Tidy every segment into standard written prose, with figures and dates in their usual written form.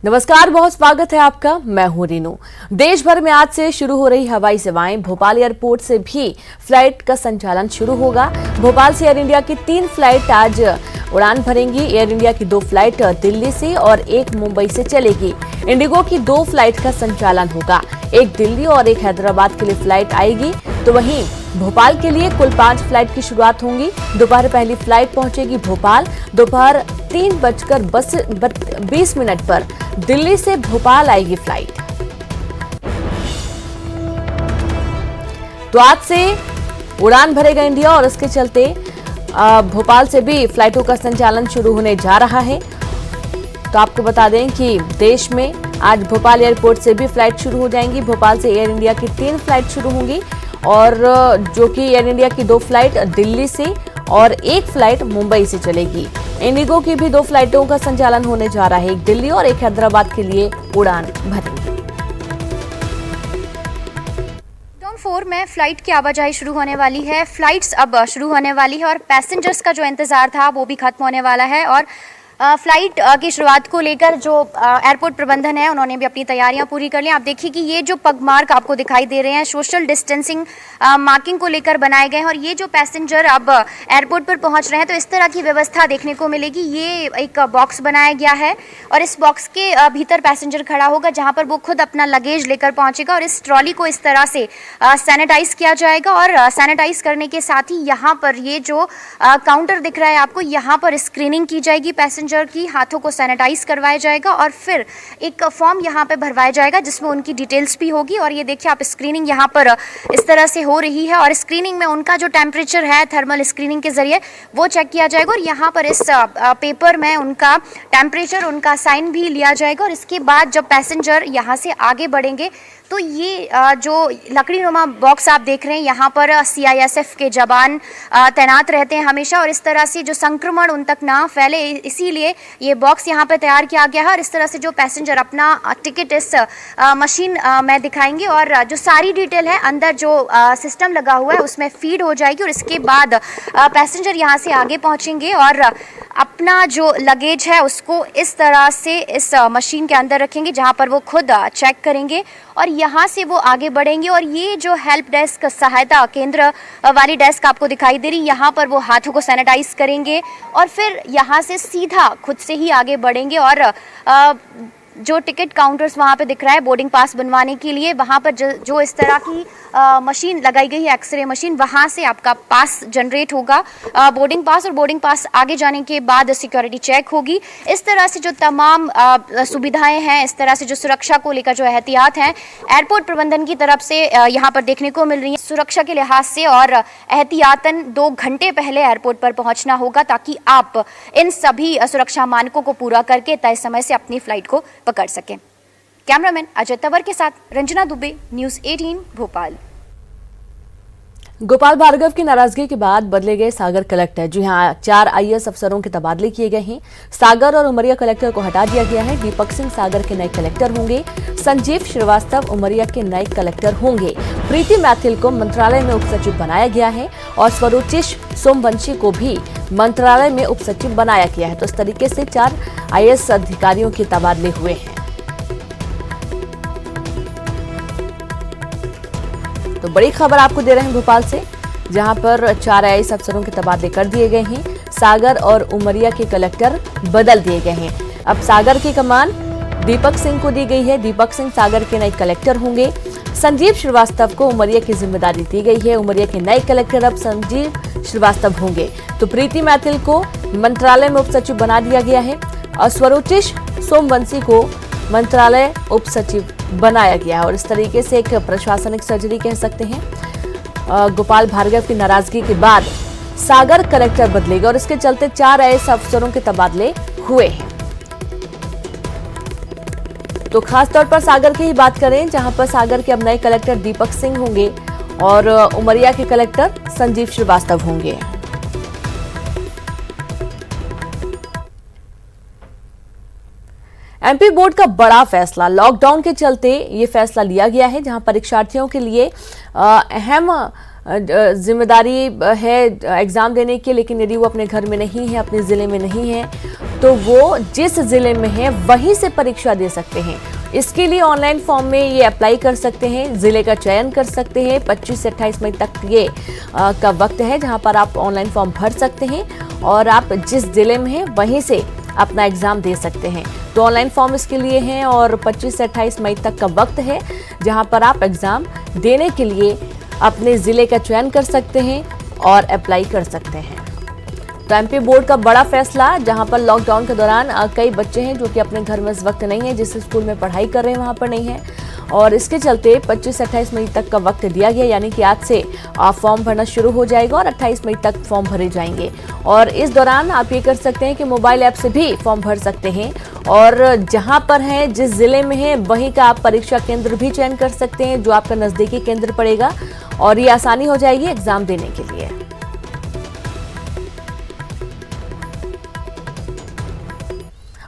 नमस्कार, बहुत स्वागत है आपका। मैं हूं रीनू। देश भर में आज से शुरू हो रही हवाई सेवाएं, भोपाल एयरपोर्ट से भी फ्लाइट का संचालन शुरू होगा। भोपाल से एयर इंडिया की 3 फ्लाइट आज उड़ान भरेंगी। एयर इंडिया की 2 फ्लाइट दिल्ली से और 1 मुंबई से चलेगी। इंडिगो की 2 फ्लाइट का संचालन होगा। 1 दिल्ली और 1 हैदराबाद के लिए फ्लाइट आएगी, तो वहीं भोपाल के लिए कुल 5 फ्लाइट की शुरुआत होंगी। दोपहर पहली फ्लाइट पहुंचेगी भोपाल। दोपहर 3:20 पर दिल्ली से भोपाल आएगी फ्लाइट। तो आज से उड़ान भरेगा इंडिया और इसके चलते भोपाल से भी फ्लाइटों का संचालन शुरू होने जा रहा है। तो आपको बता दें कि देश में आज भोपाल एयरपोर्ट से भी फ्लाइट शुरू हो जाएंगी। भोपाल से एयर इंडिया की 3 फ्लाइट शुरू होंगी और जो कि एयर इंडिया की 2 फ्लाइट दिल्ली से और 1 फ्लाइट मुंबई से चलेगी। इंडिगो की भी 2 फ्लाइटों का संचालन होने जा रहा है, 1 दिल्ली और 1 हैदराबाद के लिए उड़ान भरेंगी। जोन 4 में फ्लाइट की आवाजाही शुरू होने वाली है। फ्लाइट्स अब शुरू होने वाली है और पैसेंजर्स का जो इंतजार था वो भी खत्म होने वाला है। और फ्लाइट की शुरुआत को लेकर जो एयरपोर्ट प्रबंधन है उन्होंने भी अपनी तैयारियां पूरी कर ली। आप देखिए कि ये जो पग मार्क आपको दिखाई दे रहे हैं सोशल डिस्टेंसिंग मार्किंग को लेकर बनाए गए हैं। और ये जो पैसेंजर अब एयरपोर्ट पर पहुंच रहे हैं तो इस तरह की व्यवस्था देखने को मिलेगी। ये एक बॉक्स बनाया गया है और इस बॉक्स के भीतर पैसेंजर खड़ा होगा जहाँ पर वो खुद अपना लगेज लेकर पहुँचेगा और इस ट्रॉली को इस तरह से सैनिटाइज किया जाएगा। और सैनिटाइज करने के साथ ही यहाँ पर ये जो काउंटर दिख रहा है आपको, यहाँ पर स्क्रीनिंग की जाएगी पैसेंजर की, हाथों को सैनिटाइज करवाया जाएगा और फिर एक फॉर्म यहाँ पे भरवाया जाएगा जिसमें उनकी डिटेल्स भी होगी। और ये देखिए आप, स्क्रीनिंग यहाँ पर इस तरह से हो रही है और स्क्रीनिंग में उनका जो टेम्परेचर है थर्मल स्क्रीनिंग के जरिए वो चेक किया जाएगा और यहाँ पर इस पेपर में उनका टेम्परेचर, उनका साइन भी लिया जाएगा। और इसके बाद जब पैसेंजर यहाँ से आगे बढ़ेंगे तो ये जो लकड़ी नुमा बॉक्स आप देख रहे हैं, यहाँ पर CISF के जवान तैनात रहते हैं हमेशा और इस तरह से जो संक्रमण उन तक ना फैले इसीलिए ये बॉक्स यहाँ पर तैयार किया गया है। और इस तरह से जो पैसेंजर अपना टिकट इस मशीन में दिखाएंगे और जो सारी डिटेल है अंदर जो सिस्टम लगा हुआ है उसमें फीड हो जाएगी। और इसके बाद पैसेंजर यहाँ से आगे पहुँचेंगे और अपना जो लगेज है उसको इस तरह से इस मशीन के अंदर रखेंगे जहाँ पर वो खुद चेक करेंगे और यहाँ से वो आगे बढ़ेंगे। और ये जो हेल्प डेस्क सहायता केंद्र वाली डेस्क आपको दिखाई दे रही, यहाँ पर वो हाथों को सैनिटाइज करेंगे और फिर यहाँ से सीधा खुद से ही आगे बढ़ेंगे। और जो टिकट काउंटर्स वहाँ पे दिख रहा है बोर्डिंग पास बनवाने के लिए, वहाँ पर जो इस तरह की मशीन लगाई गई है, एक्सरे मशीन, वहाँ से आपका पास जनरेट होगा, बोर्डिंग पास। और बोर्डिंग पास आगे जाने के बाद सिक्योरिटी चेक होगी। इस तरह से जो तमाम सुविधाएं हैं, इस तरह से जो सुरक्षा को लेकर जो एहतियात हैं एयरपोर्ट प्रबंधन की तरफ से यहाँ पर देखने को मिल रही है। सुरक्षा के लिहाज से और एहतियातन 2 घंटे पहले एयरपोर्ट पर पहुँचना होगा ताकि आप इन सभी सुरक्षा मानकों को पूरा करके तय समय से अपनी फ्लाइट को पकड़ सकें। कैमरामैन अजय तंवर के साथ रंजना दुबे, न्यूज़ 18 भोपाल। गोपाल भार्गव की नाराजगी के बाद बदले गए सागर कलेक्टर। जी हां, 4 IAS अफसरों के तबादले किए गए हैं। सागर और उमरिया कलेक्टर को हटा दिया गया है। दीपक सिंह सागर के नए कलेक्टर होंगे। संजीव श्रीवास्तव उमरिया के नए कलेक्टर होंगे। प्रीति मैथिल को मंत्रालय में उपसचिव बनाया गया है और स्वरूचिश सोमवंशी को भी मंत्रालय में उपसचिव बनाया गया है। तो इस तरीके से 4 IAS अधिकारियों के तबादले हुए हैं। तो बड़ी खबर आपको दे रहे हैं भोपाल से, जहां पर 4 IAS अफसरों के तबादले कर दिए गए हैं। सागर और उमरिया के कलेक्टर बदल दिए गए हैं। अब सागर की कमान दीपक सिंह को दी गई है। दीपक सिंह सागर के नए कलेक्टर होंगे। संजीव श्रीवास्तव को उमरिया की जिम्मेदारी दी गई है। उमरिया के नए कलेक्टर अब संजीव श्रीवास्तव होंगे। तो प्रीति मैथिल को मंत्रालय में उपसचिव बना दिया गया है और स्वरूचिश सोमवंशी को मंत्रालय उपसचिव बनाया गया। और इस तरीके से एक प्रशासनिक सर्जरी कह सकते हैं। गोपाल भार्गव की नाराजगी के बाद सागर कलेक्टर बदलेगा और इसके चलते 4 IAS अफसरों के तबादले हुए हैं। तो खास तौर पर सागर की ही बात करें, जहां पर सागर के अब नए कलेक्टर दीपक सिंह होंगे और उमरिया के कलेक्टर संजीव श्रीवास्तव होंगे। MP बोर्ड का बड़ा फैसला, लॉकडाउन के चलते ये फैसला लिया गया है, जहां परीक्षार्थियों के लिए अहम जिम्मेदारी है एग्जाम देने की, लेकिन यदि वो अपने घर में नहीं है, अपने जिले में नहीं है, तो वो जिस जिले में है वहीं से परीक्षा दे सकते हैं। इसके लिए ऑनलाइन फॉर्म में ये अप्लाई कर सकते हैं, जिले का चयन कर सकते हैं। 25 से 28 मई तक ये का वक्त है जहां पर आप ऑनलाइन फॉर्म भर सकते हैं और आप जिस जिले में हैं वहीं से अपना एग्जाम दे सकते हैं। तो ऑनलाइन फॉर्म इसके लिए हैं और 25 से 28 मई तक का वक्त है जहां पर आप एग्जाम देने के लिए अपने जिले का चयन कर सकते हैं और अप्लाई कर सकते हैं। तो एमपी बोर्ड का बड़ा फैसला, जहां पर लॉकडाउन के दौरान कई बच्चे हैं जो कि अपने घर में इस वक्त नहीं है, जिस स्कूल में पढ़ाई कर रहे हैं वहां पर नहीं है और इसके चलते 25 से 28 मई तक का वक्त दिया गया, यानी कि आज से फॉर्म भरना शुरू हो जाएगा और 28 मई तक फॉर्म भरे जाएंगे। और इस दौरान आप ये कर सकते हैं कि मोबाइल ऐप से भी फॉर्म भर सकते हैं और जहां पर है, जिस जिले में है वहीं का आप परीक्षा केंद्र भी चयन कर सकते हैं जो आपका नजदीकी केंद्र पड़ेगा और ये आसानी हो जाएगी एग्जाम देने के लिए।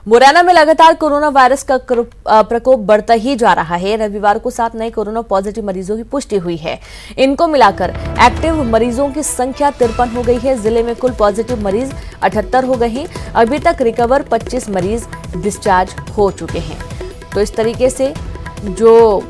मुरैना में लगातार कोरोना वायरस का प्रकोप बढ़ता ही जा रहा है। रविवार को 7 नए कोरोना पॉजिटिव मरीजों की पुष्टि हुई है। इनको मिलाकर एक्टिव मरीजों की संख्या 53 हो गई है। जिले में कुल पॉजिटिव मरीज 78 हो गए हैं। अभी तक रिकवर 25 मरीज डिस्चार्ज हो चुके हैं। तो इस तरीके से जो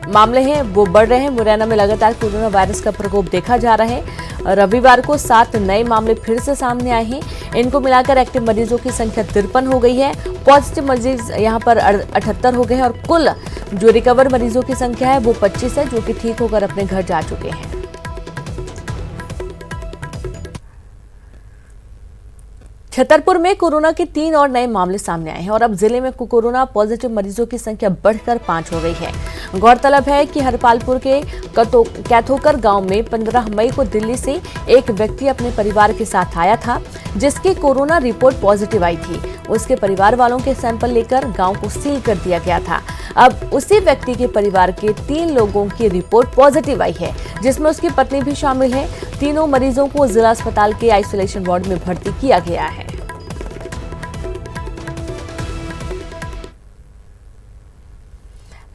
मामले हैं वो बढ़ रहे हैं। मुरैना में लगातार कोरोना वायरस का प्रकोप देखा जा रहा है। रविवार को 7 नए मामले फिर से सामने आए हैं। इनको मिलाकर एक्टिव मरीजों की संख्या 53 हो गई है। पॉजिटिव मरीज यहां पर 78 हो गए हैं और कुल जो रिकवर मरीजों की संख्या है वो 25 है, जो कि ठीक होकर अपने घर जा चुके हैं। छतरपुर में कोरोना के 3 और नए मामले सामने आए हैं और अब जिले में कोरोना पॉजिटिव मरीजों की संख्या बढ़कर 5 हो गई है। गौरतलब है कि हरपालपुर के कैथोकर गांव में 15 मई को दिल्ली से एक व्यक्ति अपने परिवार के साथ आया था, जिसकी कोरोना रिपोर्ट पॉजिटिव आई थी। उसके परिवार वालों के सैंपल लेकर गांव को सील कर दिया गया था। अब उसी व्यक्ति के परिवार के 3 लोगों की रिपोर्ट पॉजिटिव आई है, जिसमें उसकी पत्नी भी शामिल है। तीनों मरीजों को जिला अस्पताल के आइसोलेशन वार्ड में भर्ती किया गया है।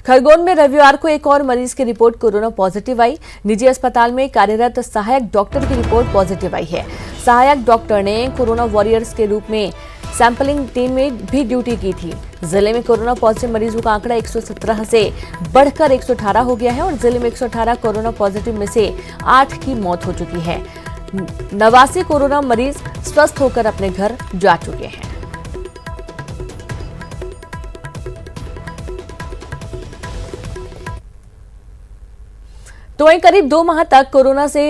खरगोन में रविवार को एक और मरीज की रिपोर्ट कोरोना पॉजिटिव आई। निजी अस्पताल में कार्यरत सहायक डॉक्टर की रिपोर्ट पॉजिटिव आई है। सहायक डॉक्टर ने कोरोना वॉरियर्स के रूप में सैंपलिंग टीम में भी ड्यूटी की थी। जिले में कोरोना पॉजिटिव मरीजों का आंकड़ा 117 से बढ़कर 118 हो गया है और जिले में 118 कोरोना पॉजिटिव में से 8 की मौत हो चुकी है। 89 कोरोना मरीज स्वस्थ होकर अपने घर जा चुके हैं। तो वहीं करीब 2 माह तक कोरोना से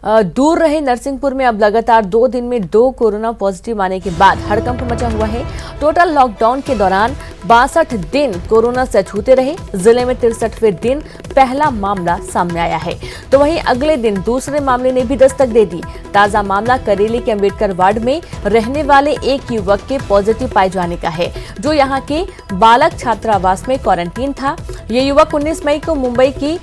दूर रहे नरसिंहपुर में अब लगातार 2 दिन में 2 कोरोना पॉजिटिव आने के बाद हड़कंप मचा हुआ है। टोटल लॉकडाउन के दौरान 62 दिन कोरोना से छूते रहे। जिले में 63वें दिन पहला मामला सामने आया है, तो वहीं अगले दिन दूसरे मामले ने भी दस्तक दे दी। ताजा मामला करेली के अम्बेडकर वार्ड में रहने वाले एक युवक के पॉजिटिव पाए जाने का है, जो यहाँ के बालक छात्रावास में क्वारंटीन था। ये युवक 19 मई को मुंबई की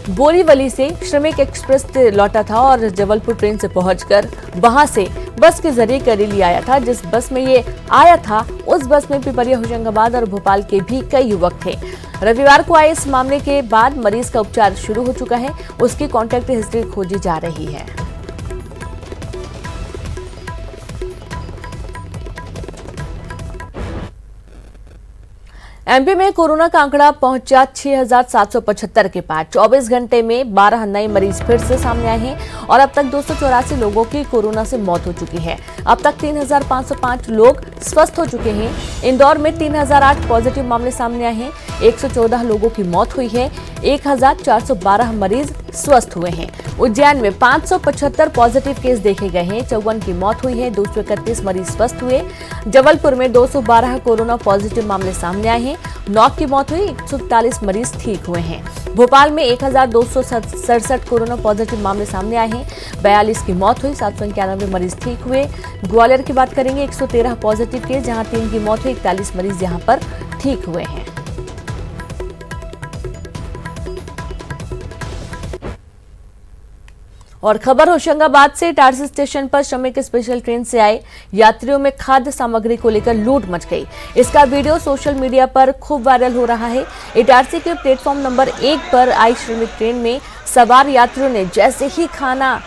बोरीवली से श्रमिक एक्सप्रेस से लौटा था और जबलपुर ट्रेन से पहुंचकर वहां से बस के जरिए करेली आया था। जिस बस में ये आया था उस बस में पिपरिया, होशंगाबाद और भोपाल के भी कई युवक थे। रविवार को आए इस मामले के बाद मरीज का उपचार शुरू हो चुका है। उसकी कॉन्टैक्ट हिस्ट्री खोजी जा रही है। एमपी में कोरोना का आंकड़ा पहुंचा 6,775 के पार। 24 घंटे में 12 नए मरीज फिर से सामने आए हैं और अब तक 284 लोगों की कोरोना से मौत हो चुकी है। अब तक 3,505 लोग स्वस्थ हो चुके हैं। इंदौर में 3,008 पॉजिटिव मामले सामने आए हैं। 114 लोगों की मौत हुई है। 1,412 मरीज स्वस्थ हुए हैं। उज्जैन में 575 पॉजिटिव केस देखे गए हैं। 54 की मौत हुई है। 231 मरीज स्वस्थ हुए। जबलपुर में 212 कोरोना पॉजिटिव मामले सामने आए हैं। 9 की मौत हुई। 141 मरीज ठीक हुए हैं। भोपाल में 1,267 कोरोना पॉजिटिव मामले सामने आए हैं। 42 की मौत हुई। 791 मरीज ठीक हुए। ग्वालियर की बात करेंगे, 113 पॉजिटिव केस, जहां 3 की मौत हुई। 41 मरीज यहां पर ठीक हुए हैं। और खबर होशंगाबाद से, इटारसी स्टेशन पर श्रमिक स्पेशल ट्रेन से आए यात्रियों में खाद्य सामग्री को लेकर लूट मच गई। इसका वीडियो सोशल मीडिया पर खूब वायरल हो रहा है। इटारसी के प्लेटफॉर्म नंबर 1 पर आई श्रमिक ट्रेन में सवार यात्रियों ने जैसे ही खाना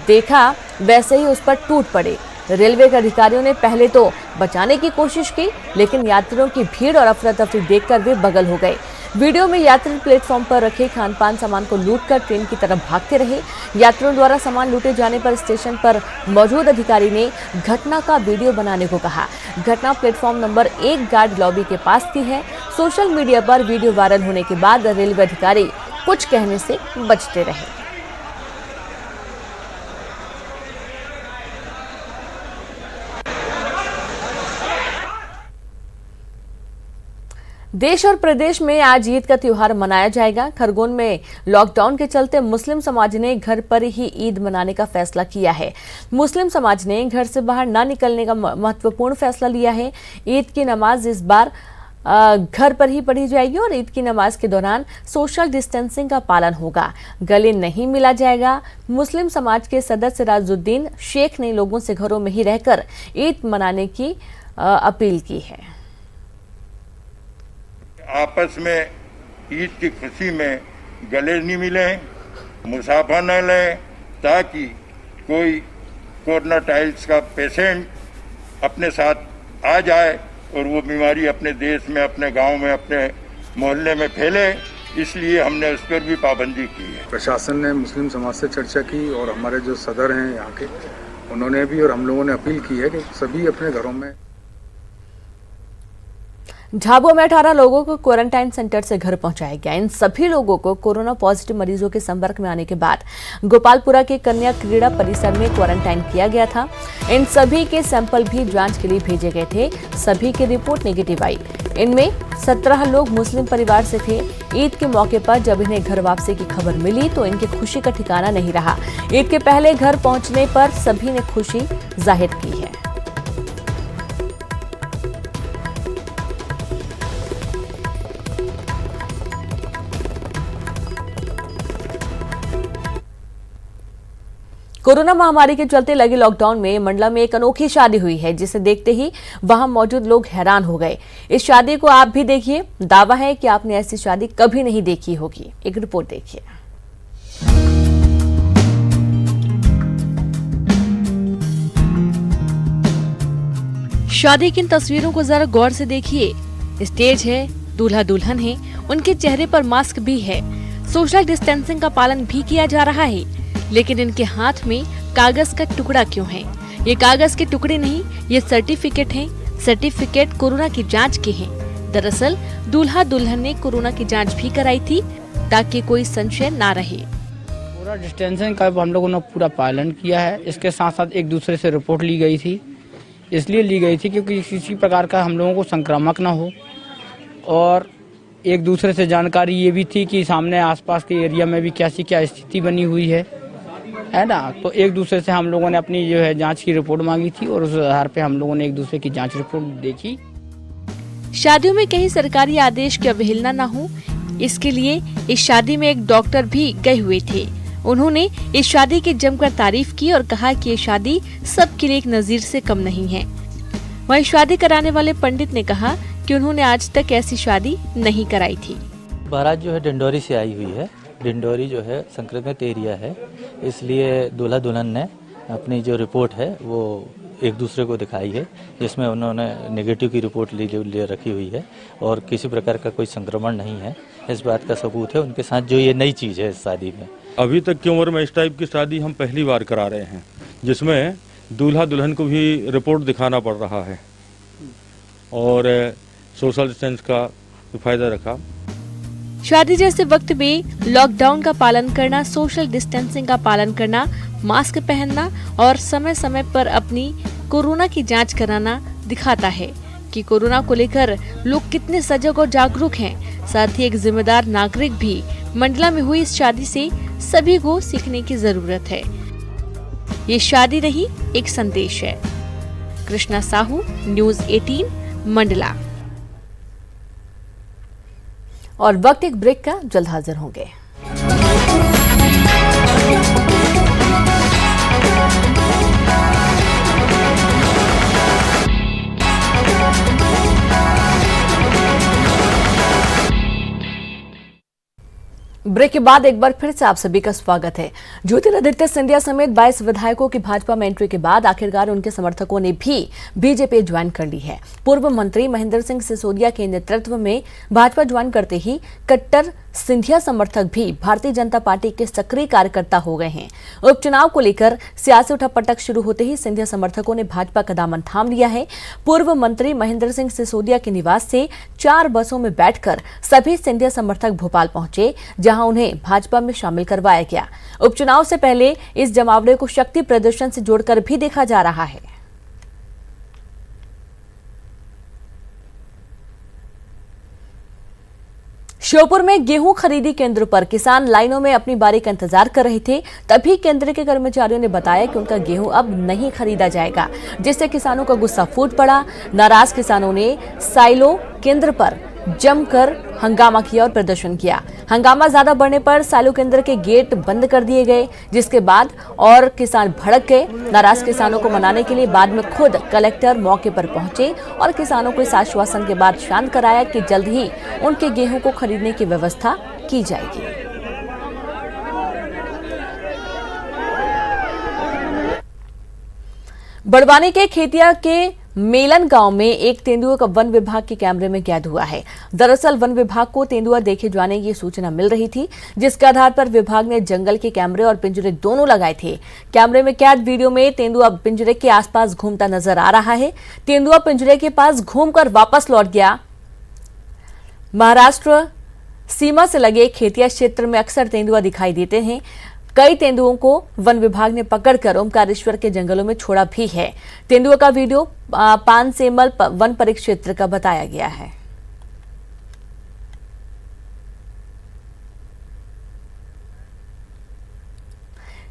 देखा वैसे ही उस पर टूट पड़े। रेलवे के अधिकारियों ने पहले तो बचाने की कोशिश की, लेकिन यात्रियों की भीड़ और अफरा तफरी देखकर वे बगल हो गए। वीडियो में यात्री प्लेटफॉर्म पर रखे खान पान सामान को लूटकर ट्रेन की तरफ भागते रहे। यात्रियों द्वारा सामान लूटे जाने पर स्टेशन पर मौजूद अधिकारी ने घटना का वीडियो बनाने को कहा। घटना प्लेटफॉर्म नंबर 1 गार्ड लॉबी के पास की है। सोशल मीडिया पर वीडियो वायरल होने के बाद रेलवे अधिकारी कुछ कहने से बचते रहे। देश और प्रदेश में आज ईद का त्योहार मनाया जाएगा। खरगोन में लॉकडाउन के चलते मुस्लिम समाज ने घर पर ही ईद मनाने का फैसला किया है। मुस्लिम समाज ने घर से बाहर न निकलने का महत्वपूर्ण फैसला लिया है। ईद की नमाज इस बार घर पर ही पढ़ी जाएगी और ईद की नमाज के दौरान सोशल डिस्टेंसिंग का पालन होगा। गले नहीं मिला जाएगा। मुस्लिम समाज के सदस्य राजुद्दीन शेख ने लोगों से घरों में ही रहकर ईद मनाने की अपील की है। आपस में ईद की खुशी में गले नहीं मिलें, मुसाफा न लें, ताकि कोई कोरोना टाइल्स का पेशेंट अपने साथ आ जाए और वो बीमारी अपने देश में, अपने गांव में, अपने मोहल्ले में फैले। इसलिए हमने उस पर भी पाबंदी की है। प्रशासन ने मुस्लिम समाज से चर्चा की और हमारे जो सदर हैं यहाँ के, उन्होंने भी और हम लोगों ने अपील की है कि सभी अपने घरों में। झाबुआ में 18 लोगों को क्वारंटाइन सेंटर से घर पहुंचाया गया। इन सभी लोगों को कोरोना पॉजिटिव मरीजों के संपर्क में आने के बाद गोपालपुरा के कन्या क्रीड़ा परिसर में क्वारंटाइन किया गया था। इन सभी के सैंपल भी जांच के लिए भेजे गए थे। सभी की रिपोर्ट नेगेटिव आई। इनमें 17 लोग मुस्लिम परिवार से थे। ईद के मौके पर जब इन्हें घर वापसी की खबर मिली तो इनकी खुशी का ठिकाना नहीं रहा। ईद के पहले घर पहुंचने पर सभी ने खुशी जाहिर की है। कोरोना महामारी के चलते लगे लॉकडाउन में मंडला में एक अनोखी शादी हुई है, जिसे देखते ही वहां मौजूद लोग हैरान हो गए। इस शादी को आप भी देखिए। दावा है कि आपने ऐसी शादी कभी नहीं देखी होगी। एक रिपोर्ट देखिए। शादी की इन तस्वीरों को जरा गौर से देखिए। स्टेज है, दूल्हा दुल्हन है, उनके चेहरे पर मास्क भी है। सोशल डिस्टेंसिंग का पालन भी किया जा रहा है, लेकिन इनके हाथ में कागज का टुकड़ा क्यों है? ये कागज के टुकड़े नहीं, ये सर्टिफिकेट हैं। सर्टिफिकेट कोरोना की जांच के हैं। दरअसल दूल्हा दुल्हन ने कोरोना की जांच भी कराई थी ताकि कोई संशय ना रहे। पूरा डिस्टेंसिंग का हम लोगों ने पूरा पालन किया है। इसके साथ साथ एक दूसरे से रिपोर्ट ली गई थी। इसलिए ली गई थी क्योंकि किसी प्रकार का हम लोगों को संक्रामक ना हो, और एक दूसरे से जानकारी ये भी थी कि सामने आसपास के एरिया में भी क्या स्थिति बनी हुई है ना। तो एक दूसरे से हम लोगों ने अपनी जो है जांच की रिपोर्ट मांगी थी और उस आधार पे हम लोगों ने एक दूसरे की जांच रिपोर्ट देखी। शादियों में कहीं सरकारी आदेश की अवहेलना न हो, इसके लिए इस शादी में एक डॉक्टर भी गए हुए थे। उन्होंने इस शादी की जमकर तारीफ की और कहा कि ये शादी सबके लिए एक नजीर से कम नहीं है। वहीं शादी कराने वाले पंडित ने कहा कि उन्होंने आज तक ऐसी शादी नहीं कराई थी। बारात जो है डिंडोरी से आई हुई है। डिंडोरी जो है संक्रमित एरिया है, इसलिए दूल्हा दुल्हन ने अपनी जो रिपोर्ट है वो एक दूसरे को दिखाई है, जिसमें उन्होंने नेगेटिव की रिपोर्ट ले रखी हुई है और किसी प्रकार का कोई संक्रमण नहीं है। इस बात का सबूत है उनके साथ जो ये नई चीज़ है इस शादी में। अभी तक की उम्र में इस टाइप की शादी हम पहली बार करा रहे हैं, जिसमें दूल्हा दुल्हन को भी रिपोर्ट दिखाना पड़ रहा है और सोशल डिस्टेंस का फायदा रखा। शादी जैसे वक्त में लॉकडाउन का पालन करना, सोशल डिस्टेंसिंग का पालन करना, मास्क पहनना और समय समय पर अपनी कोरोना की जांच कराना दिखाता है कि कोरोना को लेकर लोग कितने सजग और जागरूक हैं। साथ ही एक जिम्मेदार नागरिक भी मंडला में हुई इस शादी से सभी को सीखने की जरूरत है। ये शादी नहीं, एक संदेश है। कृष्णा साहू, न्यूज़ 18, मंडला। और वक्त एक ब्रेक का, जल्द हाजिर होंगे। ब्रेक के बाद एक बार फिर से आप सभी का स्वागत है। ज्योतिरादित्य सिंधिया समेत 22 विधायकों की भाजपा में एंट्री के बाद आखिरकार उनके समर्थकों ने भी बीजेपी ज्वाइन कर ली है। पूर्व मंत्री महेंद्र सिंह सिसोदिया के नेतृत्व में भाजपा ज्वाइन करते ही कट्टर सिंधिया समर्थक भी भारतीय जनता पार्टी के सक्रिय कार्यकर्ता हो गए हैं। उपचुनाव को लेकर सियासी उठापटक शुरू होते ही सिंधिया समर्थकों ने भाजपा का दामन थाम लिया है। पूर्व मंत्री महेंद्र सिंह सिसोदिया के निवास से 4 बसों में बैठकर सभी सिंधिया समर्थक भोपाल पहुंचे, जहां उन्हें भाजपा में शामिल करवाया गया। उपचुनाव से पहले इस जमावड़े को शक्ति प्रदर्शन से जोड़कर भी देखा जा रहा है। श्योपुर में गेहूं खरीदी केंद्र पर किसान लाइनों में अपनी बारी का इंतजार कर रहे थे। तभी केंद्र के कर्मचारियों ने बताया कि उनका गेहूं अब नहीं खरीदा जाएगा, जिससे किसानों का गुस्सा फूट पड़ा। नाराज किसानों ने साइलो केंद्र पर जमकर हंगामा किया और प्रदर्शन किया। हंगामा ज्यादा बढ़ने पर साइलो केंद्र के गेट बंद कर दिए गए, जिसके बाद और किसान भड़क गए। नाराज किसानों को मनाने के लिए बाद में खुद कलेक्टर मौके पर पहुंचे और किसानों को इस आश्वासन के बाद शांत कराया कि जल्द ही उनके गेहूं को खरीदने की व्यवस्था की जाएगी। बड़वानी के खेतिया के मेलन गांव में एक तेंदुआ का वन विभाग के कैमरे में कैद हुआ है। दरअसल वन विभाग को तेंदुआ देखे जाने की सूचना मिल रही थी, जिसके आधार पर विभाग ने जंगल के कैमरे और पिंजरे दोनों लगाए थे। कैमरे में कैद वीडियो में तेंदुआ पिंजरे के आसपास घूमता नजर आ रहा है। तेंदुआ पिंजरे के पास घूमकर वापस लौट गया। महाराष्ट्र सीमा से लगे खेतिया क्षेत्र में अक्सर तेंदुआ दिखाई देते हैं। कई तेंदुओं को वन विभाग ने पकड़कर ओमकारेश्वर के जंगलों में छोड़ा भी है। तेंदुआ का वीडियो पानसेमल वन परिक्षेत्र का बताया गया है।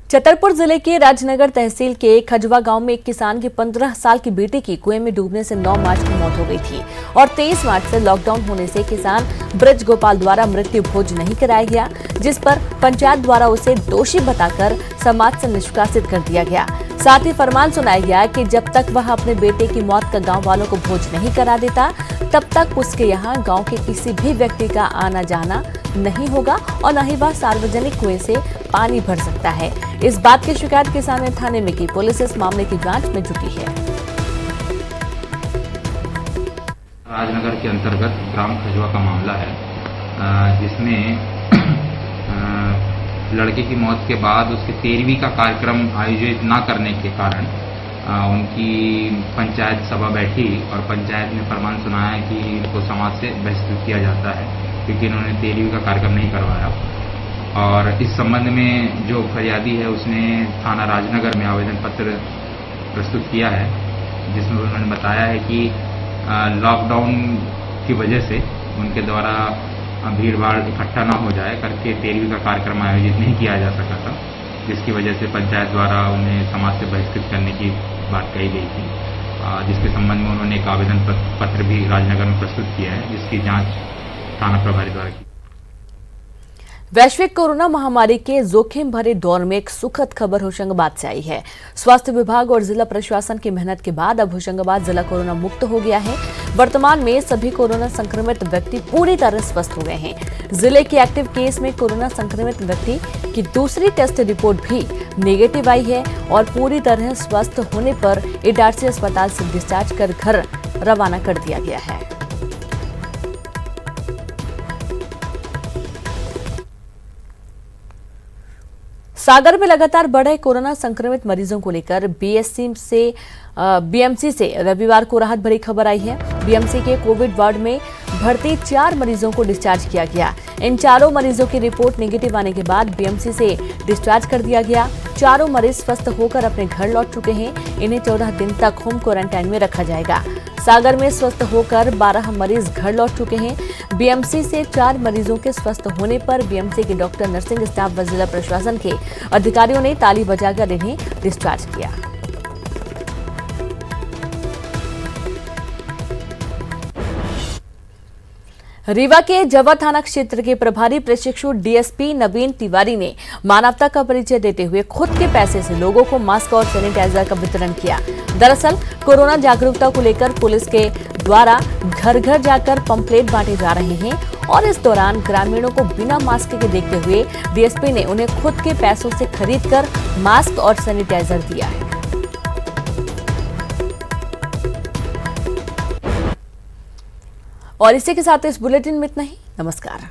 छतरपुर जिले के राजनगर तहसील के खजवा गांव में एक किसान की 15 साल की बेटी की कुएं में डूबने से 9 मार्च को मौत हो गई थी और 23 मार्च से लॉकडाउन होने से किसान ब्रज गोपाल द्वारा मृत्यु भोज नहीं कराया गया, जिस पर पंचायत द्वारा उसे दोषी बताकर समाज से निष्कासित कर दिया गया। साथ ही फरमान सुनाया गया कि जब तक वह अपने बेटे की मौत का गाँव वालों को भोज नहीं करा देता, तब तक उसके यहाँ गाँव के किसी भी व्यक्ति का आना जाना नहीं होगा और न ही वह सार्वजनिक कुएं से पानी भर सकता है। इस बात की शिकायत किसान ने थाने में की। पुलिस इस मामले की जांच में जुटी है। राजनगर के अंतर्गत ग्राम खजवा का मामला है, जिसमें लड़के की मौत के बाद उसके 13वीं का कार्यक्रम आयोजित न करने के कारण उनकी पंचायत सभा बैठी और पंचायत ने फरमान सुनाया कि इनको समाज से बहिष्कृत किया जाता है क्योंकि इन्होंने 13वीं का कार्यक्रम नहीं करवाया। और इस संबंध में जो फरियादी है उसने थाना राजनगर में आवेदन पत्र प्रस्तुत किया है, जिसमें उन्होंने बताया है कि लॉकडाउन की वजह से उनके द्वारा भीड़ भाड़ इकट्ठा ना हो जाए करके 13वीं का कार्यक्रम आयोजित नहीं किया जा सका था, जिसकी वजह से पंचायत द्वारा उन्हें समाज से बहिष्कृत करने की बात कही गई थी, जिसके संबंध में उन्होंने एक आवेदन पत्र भी राजनगर में प्रस्तुत किया है, जिसकी जांच थाना प्रभारी द्वारा की। वैश्विक कोरोना महामारी के जोखिम भरे दौर में एक सुखद खबर होशंगाबाद से आई है। स्वास्थ्य विभाग और जिला प्रशासन की मेहनत के बाद अब होशंगाबाद जिला कोरोना मुक्त हो गया है। वर्तमान में सभी कोरोना संक्रमित व्यक्ति पूरी तरह स्वस्थ हो गए हैं। जिले के एक्टिव केस में कोरोना संक्रमित व्यक्ति की दूसरी टेस्ट रिपोर्ट भी नेगेटिव आई है और पूरी तरह स्वस्थ होने पर इटारसी अस्पताल से डिस्चार्ज कर घर रवाना कर दिया गया है। सागर में लगातार बढ़े कोरोना संक्रमित मरीजों को लेकर बीएमसी से रविवार को राहत भरी खबर आई है। बीएमसी के कोविड वार्ड में भर्ती 4 मरीजों को डिस्चार्ज किया गया। इन चारों मरीजों की रिपोर्ट नेगेटिव आने के बाद बीएमसी से डिस्चार्ज कर दिया गया। चारों मरीज स्वस्थ होकर अपने घर लौट चुके हैं। इन्हें 14 दिन तक होम क्वारंटाइन में रखा जाएगा। सागर में स्वस्थ होकर 12 मरीज घर लौट चुके हैं। बीएमसी से 4 मरीजों के स्वस्थ होने पर बीएमसी के डॉक्टर, नर्सिंग स्टाफ व जिला प्रशासन के अधिकारियों ने ताली बजाकर इन्हें डिस्चार्ज किया। रीवा के जवा थाना क्षेत्र के प्रभारी प्रशिक्षु डीएसपी नवीन तिवारी ने मानवता का परिचय देते हुए खुद के पैसे से लोगों को मास्क और सैनिटाइजर का वितरण किया। दरअसल कोरोना जागरूकता को लेकर पुलिस के द्वारा घर घर जाकर पंपलेट बांटे जा रहे हैं और इस दौरान ग्रामीणों को बिना मास्क के देखते हुए डीएसपी ने उन्हें खुद के पैसों से खरीदकर मास्क और सैनिटाइजर दिया है। और इसी के साथ इस बुलेटिन में इतना ही। नमस्कार।